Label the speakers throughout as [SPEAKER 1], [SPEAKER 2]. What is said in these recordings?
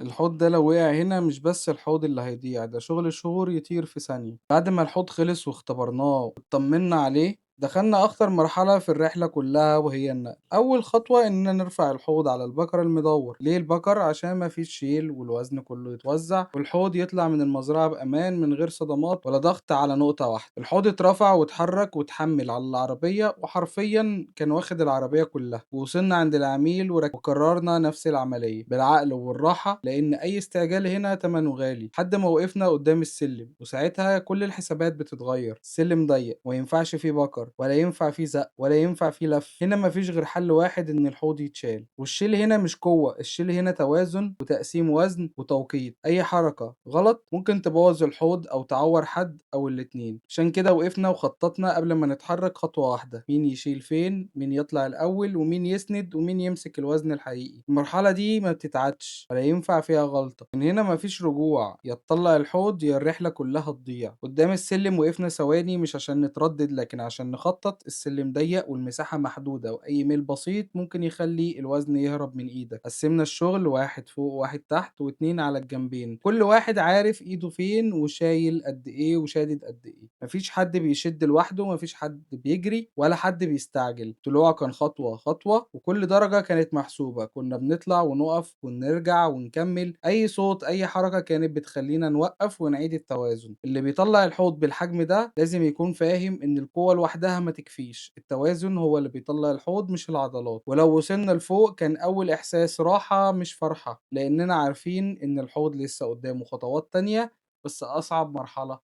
[SPEAKER 1] الحوض ده لو وقع هنا مش بس الحوض اللي هيضيع، ده شغل شهور يطير في ثانية. بعد ما الحوض خلص واختبرناه واطمنا عليه، دخلنا أخطر مرحلة في الرحلة كلها وهي النقل. أول خطوة إننا نرفع الحوض على البكر المدور. ليه البكر؟ عشان مفيش شيل والوزن كله يتوزع والحوض يطلع من المزرعة بأمان من غير صدمات ولا ضغط على نقطة واحدة. الحوض اترفع واتحرك واتحمل على العربية، وحرفيا كان واخد العربية كلها. ووصلنا عند العميل وكررنا نفس العملية بالعقل والراحة، لأن أي استعجال هنا تمنه غالي. لحد ما وقفنا قدام السلم، وساعتها كل الحسابات بتتغير. السلم ضيق ومينفعش فيه بكر ولا ينفع فيه زق ولا ينفع فيه لف. هنا مفيش غير حل واحد، إن الحوض يتشال. والشيل هنا مش قوة، الشيل هنا توازن وتقسيم وزن وتوقيت. أي حركة غلط ممكن تبوظ الحوض أو تعور حد أو الاتنين. عشان كده وقفنا وخططنا قبل ما نتحرك خطوة واحدة: مين يشيل فين، مين يطلع الأول، ومين يسند، ومين يمسك الوزن الحقيقي. المرحلة دي ما بتتعادش ولا ينفع فيها غلطة. من هنا مفيش رجوع، يا تطلع الحوض يا الرحلة كلها تضيع. قدام السلم وقفنا ثواني، مش عشان نتردد لكن عشان نخطط. السلم ضيق والمساحة محدودة، وأي ميل بسيط ممكن يخلي الوزن يهرب من إيدك. قسمنا الشغل: واحد فوق وواحد تحت واتنين على الجنبين. كل واحد عارف إيده فين وشايل قد إيه وشادد قد إيه. مفيش حد بيشد لوحده، مفيش حد بيجري ولا حد بيستعجل. طلوع كان خطوة خطوة، وكل درجة كانت محسوبة. كنا بنطلع ونقف ونرجع ونكمل. أي صوت أي حركة كانت بتخلينا نوقف ونعيد التوازن. اللي بيطلع الحوض بالحجم ده لازم يكون فاهم إن القوة لوحدها ما تكفيش. التوازن هو اللي بيطلع الحوض مش العضلات. ولو وصلنا لفوق كان أول إحساس راحة مش فرحة، لأننا عارفين إن الحوض لسه قدامه خطوات تانية. بس أصعب مرحلة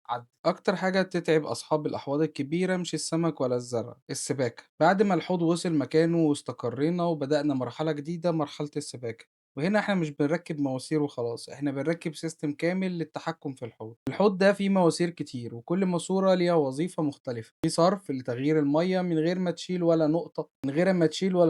[SPEAKER 1] عد. أكتر حاجة بتتعب أصحاب الأحواض الكبيرة مش السمك ولا الزرع، السباكة. بعد ما الحوض وصل مكانه واستقرينا وبدأنا مرحلة جديدة، مرحلة السباكة. وهنا احنا مش بنركب مواسير وخلاص، احنا بنركب سيستم كامل للتحكم في الحوض. الحوض ده فيه مواسير كتير، وكل ماسورة ليها وظيفة مختلفة. في صرف لتغيير المية من غير ما تشيل ولا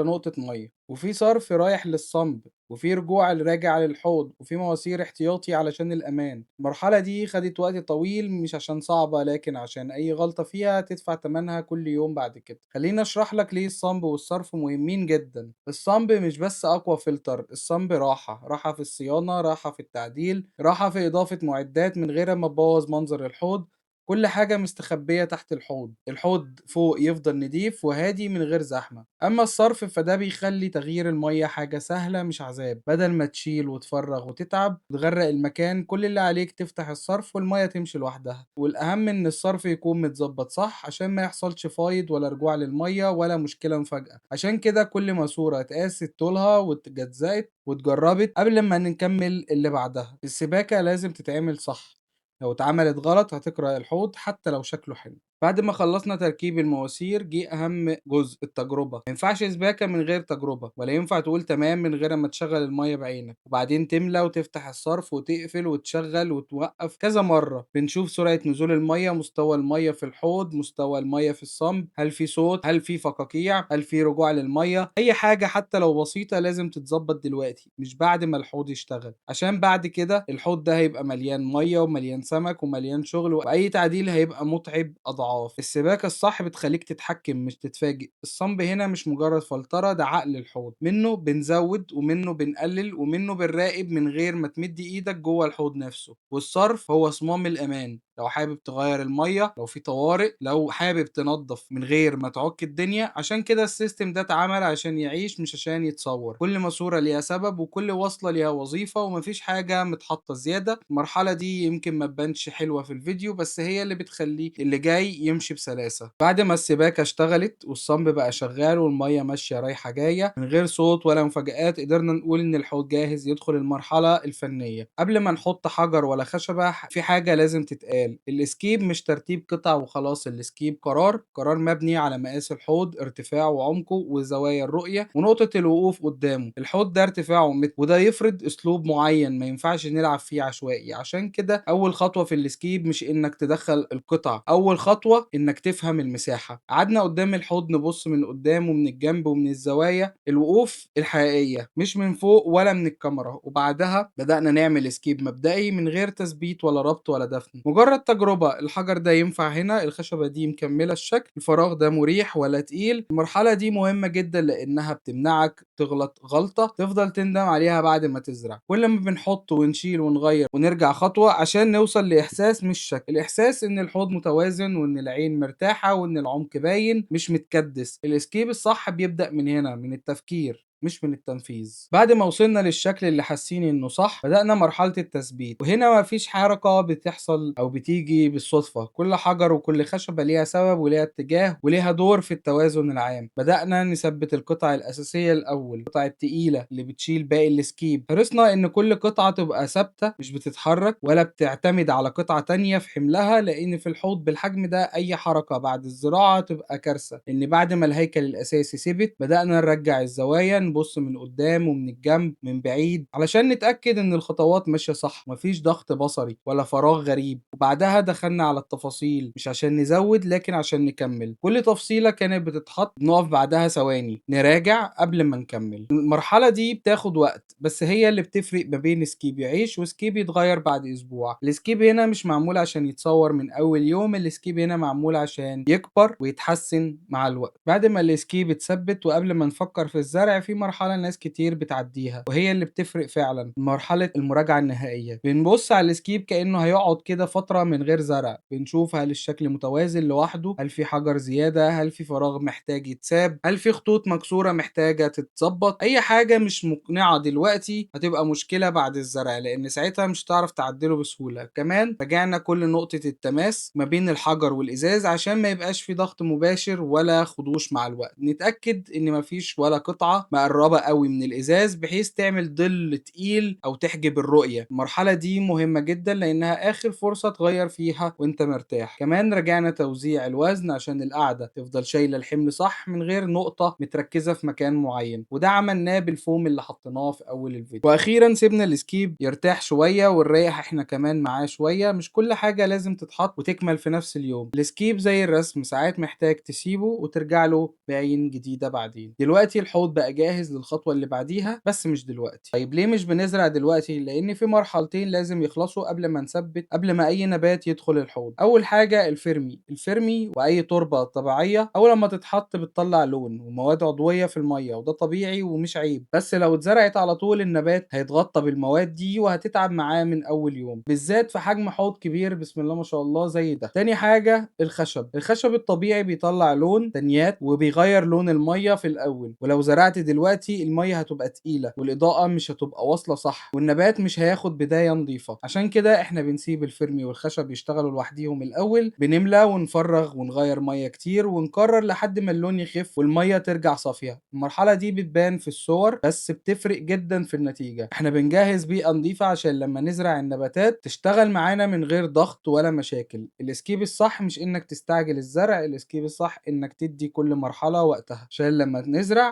[SPEAKER 1] نقطة، مية. وفي صرف رايح للصنب، وفي رجوع راجع للحوض، وفي مواسير احتياطي علشان الأمان. المرحلة دي خدت وقت طويل، مش عشان صعبة لكن عشان أي غلطة فيها تدفع تمنها كل يوم بعد كده. خليني أشرح لك ليه الصنب والصرف مهمين جدا. الصنب مش بس أقوى فلتر، الصنب راحة في الصيانة، راحة في التعديل، راحة في إضافة معدات من غير ما تبوظ منظر الحوض. كل حاجة مستخبية تحت الحوض. الحوض فوق يفضل نضيف وهادي من غير زحمة. أما الصرف فده بيخلي تغيير المية حاجة سهلة مش عذاب. بدل ما تشيل وتفرغ وتتعب وتغرق المكان، كل اللي عليك تفتح الصرف والمية تمشي لوحدها. والأهم إن الصرف يكون متظبط صح عشان ما يحصلش فايض ولا رجوع للمية ولا مشكلة مفاجأة. عشان كده كل ماسورة اتقاست طولها واتجزأت واتجربت قبل ما نكمل اللي بعدها. السباكة لازم تتعمل صح، لو اتعملت غلط هتكره الحوض حتى لو شكله حلو. بعد ما خلصنا تركيب المواسير، جه أهم جزء: التجربة. مينفعش سباكة من غير تجربة، ولا ينفع تقول تمام من غير ما تشغل المية بعينك وبعدين تملى وتفتح الصرف وتقفل وتشغل وتوقف كذا مرة. بنشوف سرعة نزول المية، مستوى المية في الحوض، مستوى المية في الصمب، هل في صوت، هل في فقاقيع، هل في رجوع للمية. أي حاجة حتى لو بسيطة لازم تتظبط دلوقتي، مش بعد ما الحوض يشتغل، عشان بعد كده الحوض ده هيبقى مليان مية ومليان سمك ومليان شغل، وأي تعديل هيبقى متعب أضعاف. السباكة الصح بتخليك تتحكم مش تتفاجئ. الصنب هنا مش مجرد فلترة، ده عقل الحوض. منه بنزود ومنه بنقلل ومنه بنراقب من غير ما تمد ايدك جوه الحوض نفسه. والصرف هو صمام الأمان، لو حابب تغير المية، لو في طوارئ، لو حابب تنظف من غير ما تعك الدنيا. عشان كده السيستم ده اتعمل عشان يعيش مش عشان يتصور. كل ماسورة ليها سبب، وكل وصلة ليها وظيفة، ومفيش حاجة متحطة زيادة. المرحلة دي يمكن ما تبانش حلوة في الفيديو، بس هي اللي بتخلي اللي جاي يمشي بسلاسة. بعد ما السباكة اشتغلت والصنب بقى شغال والمية ماشية رايحة جاية من غير صوت ولا مفاجآت، قدرنا نقول إن الحوض جاهز يدخل المرحلة الفنية. قبل ما نحط حجر ولا خشبة، في حاجة لازم تتقال: الاسكيب مش ترتيب قطع وخلاص. الاسكيب قرار مبني على مقاس الحوض، ارتفاعه وعمقه وزوايا الرؤية ونقطة الوقوف قدامه. الحوض ده ارتفاعه متر، وده يفرض اسلوب معين ما ينفعش نلعب فيه عشوائي. عشان كده اول خطوة في الاسكيب مش انك تدخل القطع، اول خطوة انك تفهم المساحة. قعدنا قدام الحوض نبص من قدام ومن الجنب ومن الزوايا، الوقوف الحقيقية مش من فوق ولا من الكاميرا. وبعدها بدأنا نعمل اسكيب مبدئي من غير تثبيت ولا ربط ولا دفن، مجرد التجربة، الحجر ده ينفع هنا، الخشبة دي مكملة الشكل، الفراغ ده مريح ولا تقيل. المرحلة دي مهمة جدا لأنها بتمنعك تغلط غلطة تفضل تندم عليها بعد ما تزرع. كل ما بنحط ونشيل ونغير ونرجع خطوة عشان نوصل لإحساس مش شكل، الإحساس إن الحوض متوازن وإن العين مرتاحة وإن العمق باين مش متكدس. الاسكيب الصح بيبدأ من هنا، من التفكير مش من التنفيذ. بعد ما وصلنا للشكل اللي حاسين انه صح، بدأنا مرحلة التثبيت، وهنا مفيش حركة بتحصل او بتيجي بالصدفة. كل حجر وكل خشبة ليها سبب وليها اتجاه وليها دور في التوازن العام. بدأنا نثبت القطع الأساسية الأول، القطع التقيلة اللي بتشيل باقي السكيب. حرصنا ان كل قطعة تبقى ثابتة مش بتتحرك ولا بتعتمد على قطعة تانية في حملها، لان في الحوض بالحجم ده اي حركة بعد الزراعة تبقى كارثة. ان بعد ما الهيكل الأساسي ثبت، بدأنا نرجع الزوايا، نبص من قدام ومن الجنب من بعيد علشان نتأكد ان الخطوات ماشية صح، مفيش ضغط بصري ولا فراغ غريب. وبعدها دخلنا على التفاصيل، مش عشان نزود لكن عشان نكمل. كل تفصيلة كانت بتتحط نقف بعدها ثواني نراجع قبل ما نكمل. المرحلة دي بتاخد وقت، بس هي اللي بتفرق ما بين سكيب يعيش وسكيب يتغير بعد اسبوع. السكيب هنا مش معمول عشان يتصور من اول يوم، السكيب هنا معمول عشان يكبر ويتحسن مع الوقت. بعد ما السكيب اتثبت وقبل ما نفكر في الزرع، في مرحلة ناس كتير بتعديها وهي اللي بتفرق فعلا، مرحلة المراجعة النهائية. بنبص على السكيب كأنه هيقعد كده فترة من غير زرع، بنشوف هل الشكل متوازن لوحده، هل في حجر زيادة، هل في فراغ محتاج يتساب، هل في خطوط مكسورة محتاجة تتظبط. أي حاجة مش مقنعة دلوقتي هتبقى مشكلة بعد الزرع، لأن ساعتها مش هتعرف تعدله بسهولة. كمان راجعنا كل نقطة التماس ما بين الحجر والإزاز عشان ما يبقاش في ضغط مباشر ولا خدوش مع الوقت. نتأكد إن مفيش ولا قطعة مقربة قوي من الإزاز بحيث تعمل ظل تقيل أو تحجب الرؤية. المرحلة دي مهمة جدا لأنها آخر فرصة تغير فيها وأنت مرتاح. كمان رجعنا توزيع الوزن عشان القعدة تفضل شايلة الحمل صح من غير نقطة متركزة في مكان معين، وده عملناه بالفوم اللي حطيناه في أول الفيديو. وأخيرا سيبنا السكيب يرتاح شوية ونريح احنا كمان معاه شوية. مش كل حاجة لازم تتحط وتكمل في نفس اليوم. السكيب زي الرسم، ساعات محتاج تسيبه وترجع له بعين جديدة بعدين. دلوقتي الحوض بقى جاهز للخطوة اللي بعديها، بس مش دلوقتي. طيب ليه مش بنزرع دلوقتي؟ لأن في مرحلتين لازم يخلصوا قبل ما نثبت، قبل ما أي نبات يدخل الحوض. أول حاجة الفرمي وأي تربة طبيعية أول ما تتحط بتطلع لون ومواد عضوية في المية، وده طبيعي ومش عيب. بس لو اتزرعت على طول النبات هيتغطى بالمواد دي وهتتعب معاه من أول يوم، بالذات في حجم حوض كبير بسم الله ما شاء الله زي ده. تاني حاجة الخشب الطبيعي بيطلع لون تنيات وبيغير لون المية في الأول، ولو زرعت دلوقتي المية هتبقى تقيلة والإضاءة مش هتبقى واصلة صح والنبات مش هياخد بداية نظيفة. عشان كده احنا بنسيب الفرمي والخشب يشتغلوا لوحديهم الأول، بنملى ونفرغ ونغير مية كتير ونكرر لحد ما اللون يخف والمية ترجع صافية. المرحلة دي بتبان في الصور بس بتفرق جدا في النتيجة. احنا بنجهز بيئة نظيفة عشان لما نزرع النباتات تشتغل معانا من غير ضغط ولا مشاكل. الاسكيب الصح مش انك تستعجل الزرع، الاسكيب الصح انك تدي كل مرحلة وقتها عشان لما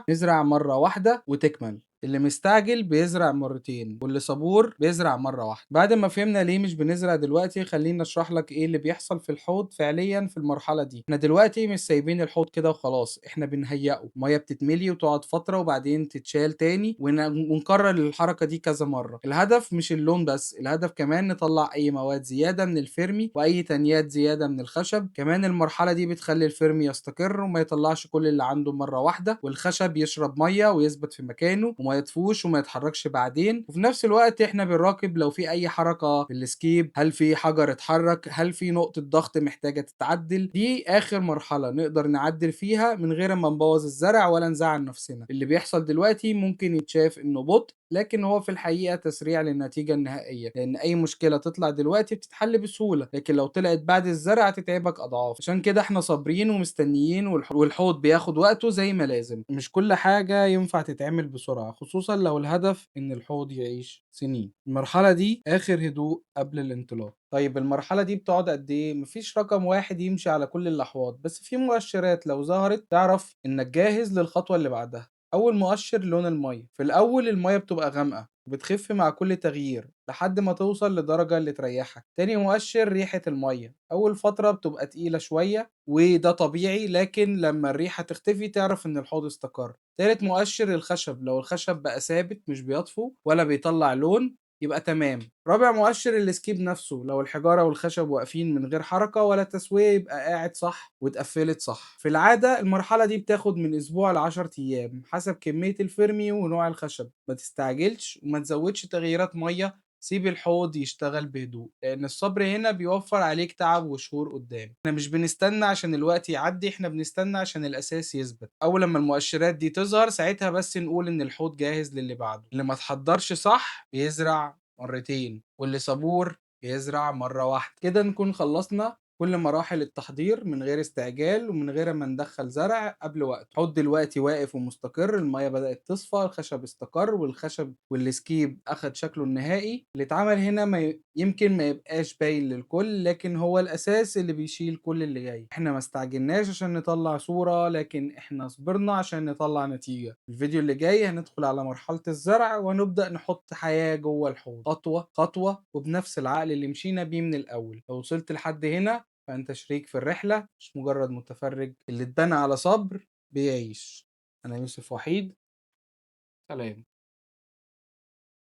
[SPEAKER 1] نزرع مرة واحدة وتكمل. اللي مستعجل بيزرع مرتين واللي صبور بيزرع مرة واحدة. بعد ما فهمنا ليه مش بنزرع دلوقتي، خليني اشرح لك ايه اللي بيحصل في الحوض فعليا في المرحلة دي. احنا دلوقتي مش سايبين الحوض كده وخلاص، احنا بنهيئه. المية بتتملي وتقعد فترة وبعدين تتشال تاني ونكرر الحركة دي كذا مرة. الهدف مش اللون بس، الهدف كمان نطلع اي مواد زيادة من الفرمي واي تنيات زيادة من الخشب. كمان المرحلة دي بتخلي الفرمي يستقر وما يطلعش كل اللي عنده مرة واحدة، والخشب يشرب مية ويثبت في مكانه وما يطفوش وما يتحركش بعدين. وفي نفس الوقت احنا بنراقب لو في اي حركة في السكيب، هل في حجر اتحرك، هل في نقطة ضغط محتاجة تتعدل. دي اخر مرحلة نقدر نعدل فيها من غير ما نبوظ الزرع ولا نزعل نفسنا. اللي بيحصل دلوقتي ممكن يتشاف انه بطء، لكن هو في الحقيقة تسريع للنتيجة النهائية، لأن أي مشكلة تطلع دلوقتي بتتحل بسهولة، لكن لو طلعت بعد الزرع هتتعبك أضعاف. عشان كده احنا صابرين ومستنيين، والحوض بياخد وقته زي ما لازم. مش كل حاجة ينفع تتعمل بسرعة، خصوصا لو الهدف إن الحوض يعيش سنين. المرحلة دي آخر هدوء قبل الانطلاق. طيب المرحلة دي بتقعد قد إيه؟ مفيش رقم واحد يمشي على كل الأحواض، بس في مؤشرات لو ظهرت تعرف إنك جاهز للخطوة اللي بعدها. أول مؤشر لون المية. في الأول المية بتبقى غامقة وبتخف مع كل تغيير لحد ما توصل لدرجة اللي تريحك. تاني مؤشر ريحة المية. أول فترة بتبقى تقيلة شوية وده طبيعي، لكن لما الريحة تختفي تعرف إن الحوض استقر. تالت مؤشر الخشب. لو الخشب بقى ثابت مش بيطفو ولا بيطلع لون يبقى تمام. رابع مؤشر السكيب نفسه، لو الحجارة والخشب واقفين من غير حركة ولا تسوية يبقى قاعد صح واتقفلت صح. في العادة المرحلة دي بتاخد من أسبوع ل10 أيام حسب كمية الفرمي ونوع الخشب. ما تستعجلش وما تزودش تغييرات مية، سيب الحوض يشتغل بهدوء، لأن الصبر هنا بيوفر عليك تعب وشهور قدام. احنا مش بنستنى عشان الوقت يعدي، احنا بنستنى عشان الأساس يثبت. أول لما المؤشرات دي تظهر ساعتها بس نقول إن الحوض جاهز للي بعده. اللي ما تحضرش صح بيزرع مرتين، واللي صبور يزرع مرة واحدة. كده نكون خلصنا كل مراحل التحضير من غير استعجال ومن غير ما ندخل زرع قبل وقته. الحوض دلوقتي واقف ومستقر، المية بدأت تصفى، الخشب استقر، والخشب والسكيب أخد شكله النهائي. اللي اتعمل هنا يمكن ما يبقاش باين للكل، لكن هو الأساس اللي بيشيل كل اللي جاي. احنا ما استعجلناش عشان نطلع صورة، لكن احنا صبرنا عشان نطلع نتيجة. الفيديو اللي جاي هندخل على مرحلة الزرع ونبدأ نحط حياة جوه الحوض خطوة خطوة وبنفس العقل اللي مشينا بيه من الأول. لو وصلت لحد هنا فأنت شريك في الرحلة مش مجرد متفرج. اللي اتبنى على صبر بيعيش. أنا يوسف وحيد، سلام.